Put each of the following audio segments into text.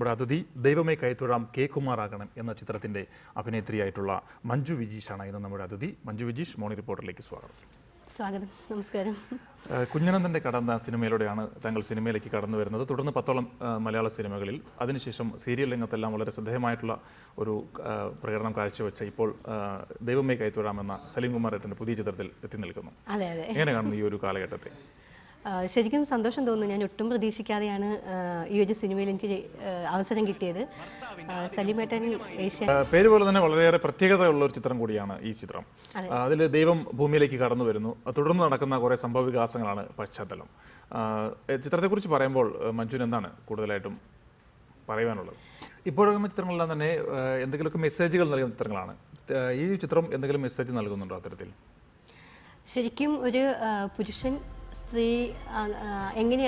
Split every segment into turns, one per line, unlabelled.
നമ്മുടെ അതിഥി ദൈവമേ കൈത്തൊഴാം കെ കുമാറാകണം എന്ന ചിത്രത്തിൻ്റെ അഭിനേത്രിയായിട്ടുള്ള മഞ്ജു വിജീഷാണ് ഇന്ന് നമ്മുടെ അതിഥി. മഞ്ജു വിജീഷ്, മോർണിംഗ് റിപ്പോർട്ടറിലേക്ക് സ്വാഗതം.
സ്വാഗതം. നമസ്കാരം.
കുഞ്ഞനന്ദൻ്റെ കടന്ന സിനിമയിലൂടെയാണ് താങ്കൾ സിനിമയിലേക്ക് കടന്നു വരുന്നത്. തുടർന്ന് 10ഓളം മലയാള സിനിമകളിൽ, അതിനുശേഷം സീരിയൽ രംഗത്തെല്ലാം വളരെ ശ്രദ്ധേയമായിട്ടുള്ള ഒരു പ്രകടനം കാഴ്ചവെച്ച ഇപ്പോൾ ദൈവമേ കൈത്തൊഴാം എന്ന സലീം കുമാർ ഏട്ടൻ്റെ പുതിയ ചിത്രത്തിൽ എത്തി നിൽക്കുന്നു. എങ്ങനെ കാണുന്നു ഈ ഒരു കാലഘട്ടത്തെ?
ശരിക്കും സന്തോഷം തോന്നുന്നു. ഞാൻ ഒട്ടും പ്രതീക്ഷിക്കാതെയാണ് ഈ ഒരു സിനിമയിൽ എനിക്ക് അവസരം കിട്ടിയത്. സലീമേട്ടൻ
പേര് പോലെ തന്നെ വളരെയേറെ പ്രത്യേകതയുള്ള ഒരു ചിത്രം കൂടിയാണ് ഈ ചിത്രം. അതിൽ ദൈവം ഭൂമിയിലേക്ക് കടന്നു വരുന്നു, തുടർന്ന് നടക്കുന്ന കുറേ സംഭവ വികാസങ്ങളാണ് പശ്ചാത്തലം. ചിത്രത്തെക്കുറിച്ച് പറയുമ്പോൾ മഞ്ജുവിന് എന്താണ് കൂടുതലായിട്ടും പറയുവാനുള്ളത്? ഇപ്പോഴുള്ള ചിത്രങ്ങളെല്ലാം തന്നെ എന്തെങ്കിലുമൊക്കെ മെസ്സേജുകൾ നൽകുന്ന ചിത്രങ്ങളാണ്. ഈ ചിത്രം എന്തെങ്കിലും മെസ്സേജ് നൽകുന്നുണ്ടോ അത്തരത്തിൽ?
ശരിക്കും ഒരു പുരുഷൻ സ്ത്രീ എങ്ങനെ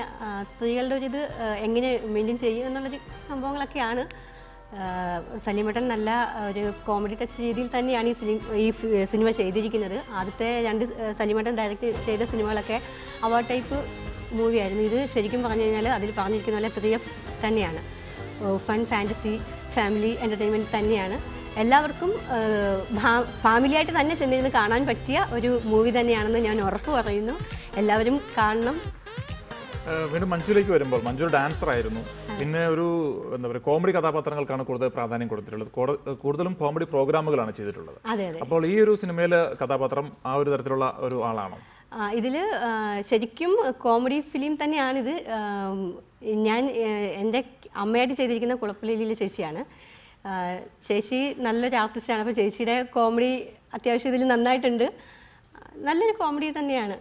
സ്ത്രീകളുടെ ഒരിത് എങ്ങനെ മെയിൻറ്റെയിൻ ചെയ്യും എന്നുള്ളൊരു സംഭവങ്ങളൊക്കെയാണ്. സലീമേട്ടൻ നല്ല ഒരു കോമഡി ടച്ച് രീതിയിൽ തന്നെയാണ് ഈ സിനിമ ചെയ്തിരിക്കുന്നത്. ആദ്യത്തെ 2 സലീമേട്ടൻ ഡയറക്റ്റ് ചെയ്ത സിനിമകളൊക്കെ അവാർഡ് ടൈപ്പ് മൂവിയായിരുന്നു. ഇത് ശരിക്കും പറഞ്ഞു കഴിഞ്ഞാൽ അതിൽ പറഞ്ഞിരിക്കുന്ന പോലെ 3F തന്നെയാണ്. ഫൺ, ഫാൻറ്റസി, ഫാമിലി എൻ്റർടൈൻമെൻറ്റ് തന്നെയാണ്. എല്ലാവർക്കും ഫാമിലിയായിട്ട് തന്നെ ചെന്നിരുന്ന് കാണാൻ പറ്റിയ ഒരു മൂവി തന്നെയാണെന്ന് ഞാൻ ഉറപ്പ് പറയുന്നു. എല്ലാവരും കാണണം.
വീണ്ടും മഞ്ജുവിലേക്ക് വരുമ്പോൾ, മഞ്ജു ഡാൻസർ ആയിരുന്നു. പിന്നെ ഒരു എന്താ പറയുക, കോമഡി കഥാപാത്രങ്ങൾക്കാണ് കൂടുതൽ പ്രാധാന്യം കൊടുത്തിട്ടുള്ളത്. കൂടുതലും കോമഡി പ്രോഗ്രാമുകളാണ് ചെയ്തിട്ടുള്ളത്. അപ്പോൾ ഈ ഒരു സിനിമയിലെ കഥാപാത്രം ആ ഒരു തരത്തിലുള്ള ഒരു ആളാണോ?
ഇതിൽ ശരിക്കും കോമഡി ഫിലിം തന്നെയാണിത്. ഞാൻ എൻ്റെ അമ്മയായിട്ട് ചെയ്തിരിക്കുന്ന കുളപ്പള്ളിയിലെ ചേച്ചിയാണ്. ചേച്ചി നല്ലൊരു ആർട്ടിസ്റ്റാണ്. അപ്പോൾ ചേച്ചിയുടെ കോമഡി അത്യാവശ്യം ഇതിൽ നന്നായിട്ടുണ്ട്. നല്ലൊരു കോമഡി തന്നെയാണ്.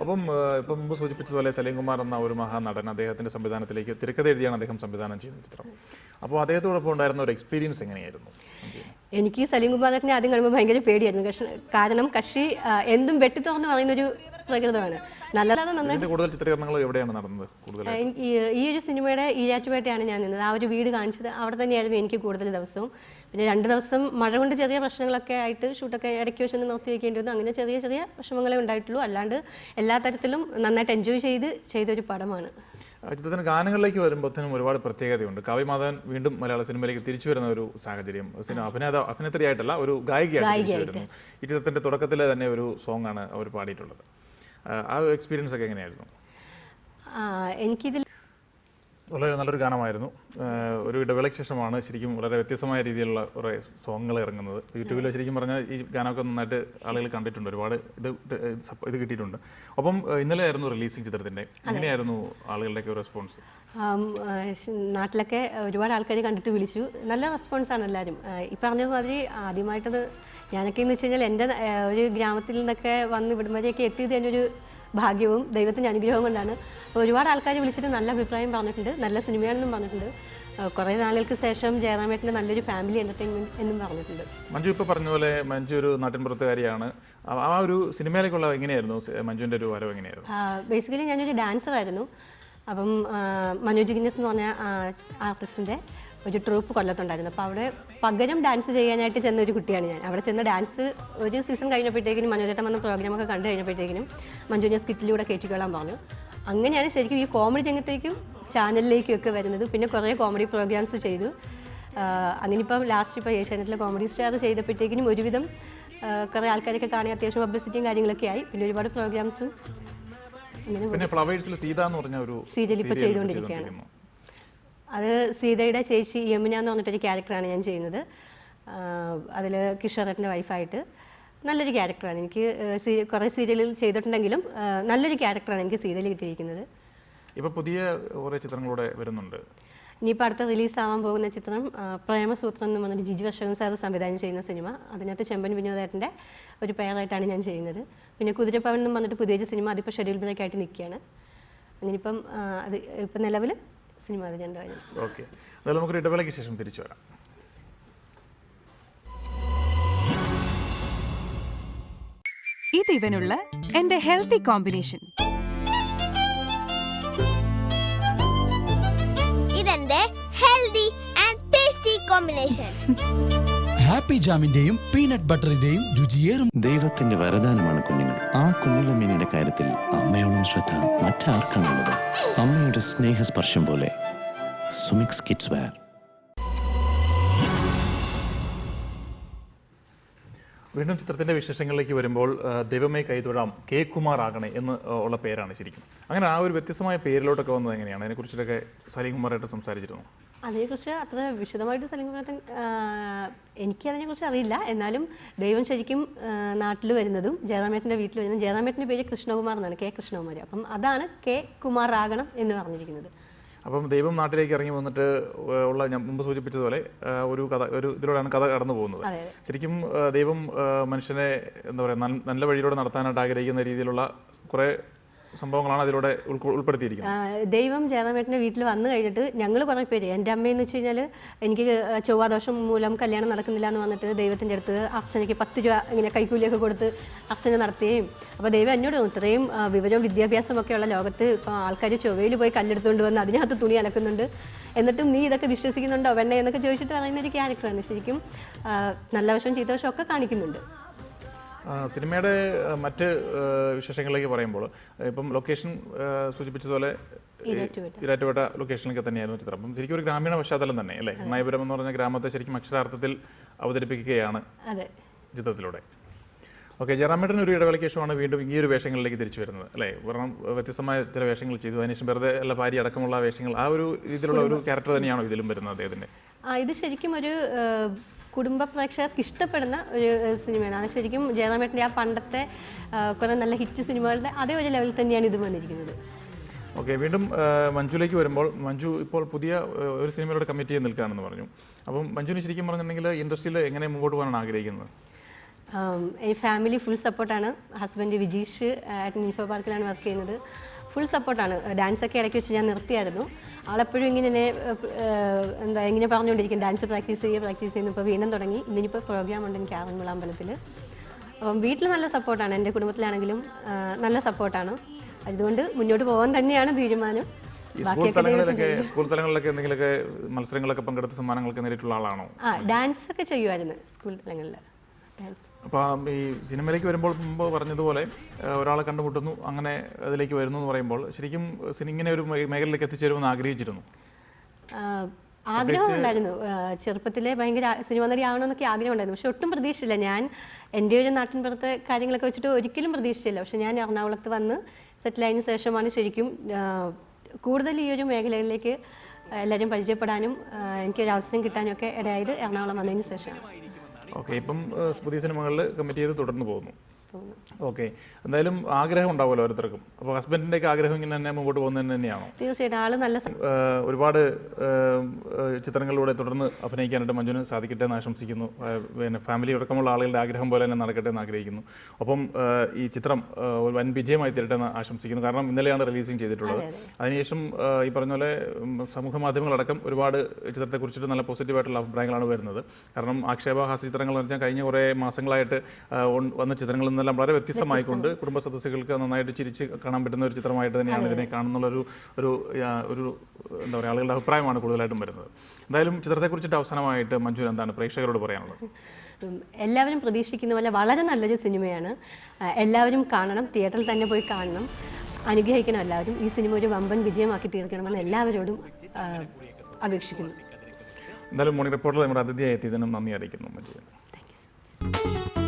അപ്പം ഇപ്പം മുമ്പ് സൂചിപ്പിച്ചതുപോലെ സലീം കുമാർ എന്ന ഒരു മഹാനടൻ, അദ്ദേഹത്തിൻ്റെ സംവിധാനത്തിലേക്ക് തിരക്കഥ എഴുതിയാണ് അദ്ദേഹം സംവിധാനം ചെയ്യുന്ന ചിത്രം. അപ്പോൾ അദ്ദേഹത്തോടൊപ്പം ഉണ്ടായിരുന്ന ഒരു എക്സ്പീരിയൻസ് എങ്ങനെയായിരുന്നു?
എനിക്ക് സലീം കുമാറിനെ ആദ്യം കാണുമ്പോൾ ഭയങ്കര പേടിയായിരുന്നു. കാരണം കക്ഷി എന്തും വെട്ടി തുറന്ന് പറയുന്നൊരു പ്രകൃതമാണ്.
കൂടുതൽ ചിത്രീകരണങ്ങൾ എവിടെയാണ് നടന്നത്?
ഈ ഒരു സിനിമയുടെ ഈരാറ്റുപേട്ടയാണ് ഞാൻ നിന്നത്. ആ ഒരു വീട് കാണിച്ചത് അവിടെ തന്നെയായിരുന്നു എനിക്ക് കൂടുതൽ ദിവസവും. പിന്നെ 2 ദിവസം മഴ കൊണ്ട് ചെറിയ പ്രശ്നങ്ങളൊക്കെ ആയിട്ട് ഷൂട്ടൊക്കെ ഇടയ്ക്ക് വെച്ച് നിർത്തി വയ്ക്കേണ്ടി വന്നു. അങ്ങനെ ചെറിയ ചെറിയ വിഷമങ്ങളെ ഉണ്ടായിട്ടുള്ളൂ. അല്ലാണ്ട് എല്ലാ തരത്തിലും നന്നായിട്ട് എൻജോയ് ചെയ്തൊരു പടമാണ്.
ചിത്രത്തിന് ഗാനങ്ങളിലേക്ക് വരുമ്പോഴത്തേനും ഒരുപാട് പ്രത്യേകതയുണ്ട്. കാവ്യമാധവൻ വീണ്ടും മലയാള സിനിമയിലേക്ക് തിരിച്ചു വരുന്ന ഒരു സാഹചര്യം. അഭിനേത്രിയായിട്ടല്ല, ഒരു ഗായികയായിട്ട് തിരിച്ചു വരുന്നു. ഈ ചിത്രത്തിന്റെ തുടക്കത്തിലെ തന്നെ ഒരു സോങ് ആണ് അവർ പാടിയിട്ടുള്ളത്. ആ എക്സ്പീരിയൻസ് ഒക്കെ എങ്ങനെയായിരുന്നു?
എനിക്കിതിൽ
വളരെ നല്ലൊരു ഗാനമായിരുന്നു. ഒരു ഇടവേളയ്ക്ക് ശേഷമാണ് ശരിക്കും വളരെ വ്യത്യസ്തമായ രീതിയിലുള്ള കുറേ സോങ്ങുകൾ ഇറങ്ങുന്നത്. യൂട്യൂബിൽ ശരിക്കും പറഞ്ഞാൽ ഈ ഗാനമൊക്കെ നന്നായിട്ട് ആളുകൾ കണ്ടിട്ടുണ്ട്, ഒരുപാട് ഇത് കിട്ടിയിട്ടുണ്ട്. അപ്പം ഇന്നലെ ആയിരുന്നു റിലീസിങ് ചിത്രത്തിൻ്റെ. എങ്ങനെയായിരുന്നു ആളുകളുടെയൊക്കെ റെസ്പോൺസ്?
നാട്ടിലൊക്കെ ഒരുപാട് ആൾക്കാർ കണ്ടിട്ട് വിളിച്ചു. നല്ല റെസ്പോൺസാണ് എല്ലാവരും. ഈ പറഞ്ഞ മാതിരി ആദ്യമായിട്ടത് ഞാനൊക്കെ എന്ന് വെച്ച് കഴിഞ്ഞാൽ എൻ്റെ ഒരു ഗ്രാമത്തിൽ നിന്നൊക്കെ വന്ന് ഇവിടം വരെയൊക്കെ എത്തിയത് എൻ്റെ ഒരു ഭാഗ്യവും ദൈവത്തിൻ്റെ അനുഗ്രഹവും കൊണ്ടാണ്. ഒരുപാട് ആൾക്കാർ വിളിച്ചിട്ട് നല്ല അഭിപ്രായം പറഞ്ഞിട്ടുണ്ട്, നല്ല സിനിമയാണെന്നും പറഞ്ഞിട്ടുണ്ട്. കുറേ നാളുകൾക്ക് ശേഷം ജയറാമേട്ടൻ്റെ നല്ലൊരു ഫാമിലി എൻ്റർടൈൻമെൻറ്റ് എന്നും പറഞ്ഞിട്ടുണ്ട്.
മഞ്ജു ഇപ്പോൾ പറഞ്ഞ പോലെ മഞ്ജു ഒരു നാട്ടിൻപുറത്തുകാരിയാണ്. ആ ഒരു സിനിമയിലേക്കുള്ള എങ്ങനെയായിരുന്നു മഞ്ജുവിൻ്റെ ഒരു വരവ് എങ്ങനെയായിരുന്നു?
ബേസിക്കലി ഞാനൊരു ഡാൻസറായിരുന്നു. അപ്പം മനോജ് ഗിന്നസ് എന്ന് പറഞ്ഞ ആർട്ടിസ്റ്റിൻ്റെ ഒരു ട്രൂപ്പ് കൊല്ലത്തുണ്ടായിരുന്നു. അപ്പോൾ അവിടെ പകരം ഡാൻസ് ചെയ്യാനായിട്ട് ചെന്ന ഒരു കുട്ടിയാണ് ഞാൻ. അവിടെ ചെന്ന ഡാൻസ് ഒരു സീസൺ കഴിഞ്ഞപ്പോഴത്തേക്കിനും മനോജേട്ടൻ വന്ന പ്രോഗ്രാമൊക്കെ കണ്ടു കഴിഞ്ഞപ്പോഴത്തേക്കിനും മഞ്ജുവിനെ സ്കിറ്റിലൂടെ കയറ്റിക്കൊള്ളാൻ പറഞ്ഞു. അങ്ങനെയാണ് ശരിക്കും ഈ കോമഡി രംഗത്തേക്കും ചാനലിലേക്കും ഒക്കെ വരുന്നത്. പിന്നെ കുറേ കോമഡി പ്രോഗ്രാംസ് ചെയ്തു. അങ്ങനെ ഇപ്പം ലാസ്റ്റ് ഇപ്പോൾ ഏഷ്യാനെറ്റിലെ കോമഡി സ്റ്റാർ ചെയ്തപ്പോഴത്തേക്കിനും ഒരുവിധം കുറേ ആൾക്കാരൊക്കെ കാണി അത്യാവശ്യം പബ്ലിസിറ്റിയും കാര്യങ്ങളൊക്കെ ആയി. പിന്നെ ഒരുപാട് പ്രോഗ്രാംസും
പിന്നെ ഫ്ലവേഴ്സിൽ സീത എന്ന് പറഞ്ഞ ഒരു
സീരിയൽ ഇപ്പോൾ ചെയ്തുകൊണ്ടിരിക്കുകയാണ്. അത് സീതയുടെ ചേച്ചി യമുന എന്ന് പറഞ്ഞിട്ടൊരു ക്യാരക്ടറാണ് ഞാൻ ചെയ്യുന്നത്. അതിൽ കിഷോറേട്ടൻ്റെ വൈഫായിട്ട് നല്ലൊരു ക്യാരക്ടറാണ്. എനിക്ക് കുറേ സീരിയലുകൾ ചെയ്തിട്ടുണ്ടെങ്കിലും നല്ലൊരു ക്യാരക്ടറാണ് എനിക്ക് സീരിയൽ കിട്ടിയിരിക്കുന്നത്.
ഇപ്പോൾ പുതിയ കുറേ ചിത്രങ്ങളൂടെ വരുന്നുണ്ട്.
ഇനിയിപ്പോൾ അടുത്ത റിലീസാവാൻ പോകുന്ന ചിത്രം പ്രേമസൂത്രം എന്ന് പറഞ്ഞിട്ട് ജിജു അശോകൻ സാർ സംവിധാനം ചെയ്യുന്ന സിനിമ. അതിനകത്ത് ചെമ്പൻ വിനോദേട്ടൻ്റെ ഒരു പേരായിട്ടാണ് ഞാൻ ചെയ്യുന്നത്. പിന്നെ കുതിരപ്പവൻ എന്ന് പറഞ്ഞിട്ട് പുതിയൊരു സിനിമ, അതിപ്പോൾ ഷെഡ്യൂൾ ബ്രേക്കായിട്ട് നിൽക്കുകയാണ്. അങ്ങനെ ഇപ്പം അത് ഇപ്പം നിലവിൽ സിനിമ അത് രണ്ടുമായിരുന്നു.
ഓക്കെ, അതായത് നമുക്കൊരു ഇടവേളയ്ക്ക് ശേഷം തിരിച്ചു വരാം.
ഇത് ഇവനുള്ള എന്റെ ഹെൽത്തി കോമ്പിനേഷൻ.
ഇതെന്റെ healthy and tasty combination.
Happy ജാമിന്റെയും പീനട്ട് ബട്ടറിന്റെയും രുചിയേറും.
ദൈവത്തിന്റെ വരദാനമാണ് കുഞ്ഞുങ്ങൾ. ആ കുഞ്ഞിലമ്മയുടെ കാര്യത്തിൽ അമ്മയോളം ശ്രദ്ധ മറ്റാർക്കാണുള്ളത്? അമ്മയുടെ സ്നേഹസ്പർശം പോലെ സുമിക്സ് കിഡ്സ് വെയർ.
വീണ്ടും ചിത്രത്തിന്റെ വിശേഷങ്ങളിലേക്ക് വരുമ്പോൾ ദൈവമേ കൈതൊഴാം കെ കുമാർ ആകണേ എന്ന് ഉള്ള പേരാണ് ശരിക്കും. അങ്ങനെ ആ ഒരു വ്യത്യസ്തമായ പേരിലോട്ടൊക്കെ വന്നത് എങ്ങനെയാണ്? അതിനെക്കുറിച്ചിട്ടൊക്കെ സലീം കുമാറായിട്ട് സംസാരിച്ചിരുന്നു.
അതിനെക്കുറിച്ച് അത്ര വിശദമായിട്ട് സലീം കുമാരേട്ടൻ എനിക്കതിനെക്കുറിച്ച് അറിയില്ല. എന്നാലും ദൈവം ശരിക്കും നാട്ടിൽ വരുന്നതും ജയറാമേട്ടൻ്റെ വീട്ടിൽ വരുന്നതും, ജയറാമേട്ടൻ്റെ പേര് കൃഷ്ണകുമാർ എന്നാണ്, കെ കൃഷ്ണകുമാർ. അപ്പം അതാണ് കെ കുമാർ ആകണം എന്ന് പറഞ്ഞിരിക്കുന്നത്.
അപ്പം ദൈവം നാട്ടിലേക്ക് ഇറങ്ങി വന്നിട്ട് ഉള്ള ഞാൻ മുമ്പ് സൂചിപ്പിച്ചതുപോലെ ഒരു ഇതിലൂടെയാണ് കഥ കടന്നു പോകുന്നത്. ശരിക്കും ദൈവം മനുഷ്യനെ എന്താ പറയുക നല്ല വഴിയിലൂടെ നടത്താനായിട്ട് ആഗ്രഹിക്കുന്ന രീതിയിലുള്ള കുറേ സംഭവങ്ങളാണ് അതിലൂടെ ഉൾപ്പെടുത്തിയിരിക്കുന്നത്.
ദൈവം ജയറാമേട്ടൻ്റെ വീട്ടിൽ വന്നു കഴിഞ്ഞിട്ട് ഞങ്ങൾ കുറേ പേര്, എൻ്റെ അമ്മയെന്ന് വെച്ച് കഴിഞ്ഞാൽ എനിക്ക് ചൊവ്വാദോഷം മൂലം കല്യാണം നടക്കുന്നില്ല എന്ന് വന്നിട്ട് ദൈവത്തിൻ്റെ അടുത്ത് അർച്ചനയ്ക്ക് 10 രൂപ ഇങ്ങനെ കൈക്കൂലിയൊക്കെ കൊടുത്ത് അർച്ചന നടത്തുകയും, അപ്പോൾ ദൈവം എന്നോട് ഇത്രയും വിവരവും വിദ്യാഭ്യാസമൊക്കെ ഉള്ള ലോകത്ത് ഇപ്പോൾ ആൾക്കാർ ചൊവ്വയിൽ പോയി കല്ലെടുത്തുകൊണ്ട് വന്ന് അതിനകത്ത് തുണി അലക്കുന്നുണ്ട്, എന്നിട്ടും നീ ഇതൊക്കെ വിശ്വസിക്കുന്നുണ്ടോ വെണ്ണ എന്നൊക്കെ ചോദിച്ചിട്ട് പറയുന്ന ഒരു ക്യാരക്ടറാണ്. ശരിക്കും നല്ല വശവും ചീത്ത വശവും ഒക്കെ കാണിക്കുന്നുണ്ട്.
സിനിമയുടെ മറ്റ് വിശേഷങ്ങളിലേക്ക് പറയുമ്പോൾ ഇപ്പം ലൊക്കേഷൻ സൂചിപ്പിച്ചതുപോലെ ഇരാറ്റുപേട്ട ലൊക്കേഷനിലൊക്കെ തന്നെയായിരുന്നു ചിത്രം. അപ്പം ശരിക്കും ഒരു ഗ്രാമീണ പശ്ചാത്തലം തന്നെ അല്ലേ? നയപുരം എന്ന് പറഞ്ഞ ഗ്രാമത്തെ ശരിക്കും അക്ഷരാർത്ഥത്തിൽ അവതരിപ്പിക്കുകയാണ് ചിത്രത്തിലൂടെ. ഓക്കെ, ജയറാമേട്ടൻ ഒരു ഇടവേളയ്ക്ക് ശേഷമാണ് വീണ്ടും ഈ ഒരു വേഷങ്ങളിലേക്ക് തിരിച്ചു വരുന്നത് അല്ലേ? കാരണം വ്യത്യസ്തമായ ചില വേഷങ്ങൾ ചെയ്തു, അതിനുശേഷം വെറുതെ അല്ല ഭാര്യ അടക്കമുള്ള വേഷങ്ങൾ, ആ ഒരു രീതിയിലുള്ള ഒരു ക്യാരക്ടർ തന്നെയാണോ ഇതിലും വരുന്നത് അദ്ദേഹത്തിൻ്റെ?
ഇത് ശരിക്കും ഒരു കുടുംബ പ്രേക്ഷകർക്ക് ഇഷ്ടപ്പെടുന്ന ഒരു സിനിമയാണ്. അത് ശരിക്കും ജയറാമേട്ടൻ്റെ ആ പണ്ടത്തെ കുറേ നല്ല ഹിറ്റ് സിനിമകളുടെ അതേ ഒരു ലെവലിൽ തന്നെയാണ് ഇത് വന്നിരിക്കുന്നത്.
ഓക്കെ, വീണ്ടും മഞ്ജുലേക്ക് വരുമ്പോൾ മഞ്ജു ഇപ്പോൾ പുതിയ ഒരു സിനിമയിലൂടെ കമ്മിറ്റ് ചെയ്ത് നിൽക്കുകയാണെന്ന് പറഞ്ഞു. അപ്പം മഞ്ജുവിന് ശരിക്കും പറഞ്ഞിട്ടുണ്ടെങ്കിൽ ഇൻഡസ്ട്രിയിൽ എങ്ങനെ മുമ്പോട്ട് പോകാനാണ് ആഗ്രഹിക്കുന്നത്?
ഈ ഫാമിലി ഫുൾ സപ്പോർട്ടാണ്. ഹസ്ബൻഡ് വിജീഷ് ഇൻഫോ പാർക്കിലാണ് വർക്ക് ചെയ്യുന്നത്. ഫുൾ സപ്പോർട്ടാണ്. ഡാൻസൊക്കെ ഇടയ്ക്ക് വെച്ച് ഞാൻ നിർത്തിയായിരുന്നു. ആളെപ്പോഴും ഇങ്ങനെ ഇങ്ങനെ പറഞ്ഞുകൊണ്ടിരിക്കും ഡാൻസ് പ്രാക്ടീസ് ചെയ്യുന്നു. ഇപ്പോൾ വീണ്ടും തുടങ്ങി. ഇന്നിപ്പോൾ പ്രോഗ്രാം ഉണ്ട് എനിക്ക് ആറന്മുള അമ്പലത്തിൽ. അപ്പം വീട്ടിൽ നല്ല സപ്പോർട്ടാണ്, എൻ്റെ കുടുംബത്തിലാണെങ്കിലും നല്ല സപ്പോർട്ടാണ്. അതുകൊണ്ട് മുന്നോട്ട് പോകാൻ തന്നെയാണ് തീരുമാനം.
സ്കൂൾ തലങ്ങളിലൊക്കെ എന്തെങ്കിലുമൊക്കെ മത്സരങ്ങളൊക്കെ പങ്കെടുത്ത സമ്മാനങ്ങളൊക്കെ നേരിട്ടുള്ള ആളാണോ?
ഡാൻസ് ഒക്കെ ചെയ്യുമായിരുന്നു സ്കൂൾ തലങ്ങളിൽ.
അപ്പം ഈ സിനിമയിലേക്ക് വരുമ്പോൾ മുമ്പ് പറഞ്ഞതുപോലെ ഒരാളെ കണ്ടുമുട്ടുന്നു, അങ്ങനെ അതിലേക്ക് വരുന്നു എന്ന് പറയുമ്പോൾ ശരിക്കും ഇങ്ങനെ ഒരു മേഖലയിലേക്ക് എത്തിച്ചേരുമെന്ന് ആഗ്രഹിച്ചിരുന്നു?
ആഗ്രഹം ഉണ്ടായിരുന്നു. ചെറുപ്പത്തിലെ ഭയങ്കര സിനിമ നടി ആവണമെന്നൊക്കെ ആഗ്രഹം ഉണ്ടായിരുന്നു. പക്ഷെ ഒട്ടും പ്രതീക്ഷിച്ചില്ല. ഞാൻ എൻ്റെ ഒരു നാട്ടിൻപുറത്തെ കാര്യങ്ങളൊക്കെ വെച്ചിട്ട് ഒരിക്കലും പ്രതീക്ഷിച്ചില്ല. പക്ഷെ ഞാൻ എറണാകുളത്ത് വന്ന് സെറ്റിലായതിനു ശേഷമാണ് ശരിക്കും കൂടുതൽ ഈ ഒരു മേഖലകളിലേക്ക് എല്ലാവരും പരിചയപ്പെടാനും എനിക്കൊരു അവസരം കിട്ടാനും ഒക്കെ ഇടയായത് എറണാകുളം വന്നതിന് ശേഷമാണ്.
ഓക്കെ, ഇപ്പം പുതിയ സിനിമകളിൽ കമ്മിറ്റ് ചെയ്ത് തുടർന്ന് പോകുന്നു. ഓക്കെ, എന്തായാലും ആഗ്രഹം ഉണ്ടാവുമല്ലോ ഓരോരുത്തർക്കും. അപ്പോൾ ഹസ്ബൻഡിൻ്റെ ഒക്കെ ആഗ്രഹം ഇങ്ങനെ തന്നെ മുമ്പോട്ട് പോകുന്നത് തന്നെയാണോ?
തീർച്ചയായിട്ടും ആള് നല്ല
ഒരുപാട് ചിത്രങ്ങളിലൂടെ തുടർന്ന് അഭിനയിക്കാനായിട്ട് മഞ്ജുവിന് സാധിക്കട്ടെ എന്ന് ആശംസിക്കുന്നു. പിന്നെ ഫാമിലി അടക്കമുള്ള ആളുകളുടെ ആഗ്രഹം പോലെ തന്നെ നടക്കട്ടെ എന്ന് ആഗ്രഹിക്കുന്നു. ഒപ്പം ഈ ചിത്രം ഒരു വൻ വിജയമായി തീരട്ടെ എന്ന് ആശംസിക്കുന്നു. കാരണം ഇന്നലെയാണ് റിലീസിങ് ചെയ്തിട്ടുള്ളത്. അതിനുശേഷം ഈ പറഞ്ഞ പോലെ സമൂഹ മാധ്യമങ്ങളടക്കം ഒരുപാട് ചിത്രത്തെക്കുറിച്ചിട്ട് നല്ല പോസിറ്റീവായിട്ടുള്ള അഭിപ്രായങ്ങളാണ് വരുന്നത്. കാരണം ആക്ഷേപഹാസ്യ ചിത്രങ്ങൾ എന്ന് പറഞ്ഞാൽ കഴിഞ്ഞ കുറേ മാസങ്ങളായിട്ട് വന്ന ചിത്രങ്ങളിൽ നിന്നെല്ലാം വളരെ വ്യത്യസ്തമായിക്കൊണ്ട് കുടുംബ സദസ്സുകൾക്ക് നന്നായിട്ട് ചിരിച്ച് കാണാൻ പറ്റുന്ന ഒരു ചിത്രമായിട്ട് തന്നെയാണ് ഇതിനെ കാണുന്നുള്ളൊരു എന്താ പറയുക ആളുകളുടെ അഭിപ്രായമാണ് കൂടുതലായിട്ടും വരുന്നത്. എന്തായാലും ചിത്രത്തെക്കുറിച്ചിട്ട് അവസാനമായിട്ട് മഞ്ജു എന്താണ് പ്രേക്ഷകരോട് പറയാനുള്ളത്?
എല്ലാവരും പ്രതീക്ഷിക്കുന്ന പോലെ വളരെ നല്ലൊരു സിനിമയാണ്. എല്ലാവരും കാണണം, തിയേറ്ററിൽ തന്നെ പോയി കാണണം, അനുഗ്രഹിക്കണം. എല്ലാവരും ഈ സിനിമ ഒരു വമ്പൻ വിജയമാക്കി തീർക്കണമെന്ന് എല്ലാവരോടും അപേക്ഷിക്കുന്നു.
എന്തായാലും മോർണിംഗ് റിപ്പോർട്ടിൽ നമ്മുടെ അതിഥിയായി എത്തിയതിനും നന്ദി അറിയിക്കുന്നു മഞ്ജു.
Thank you.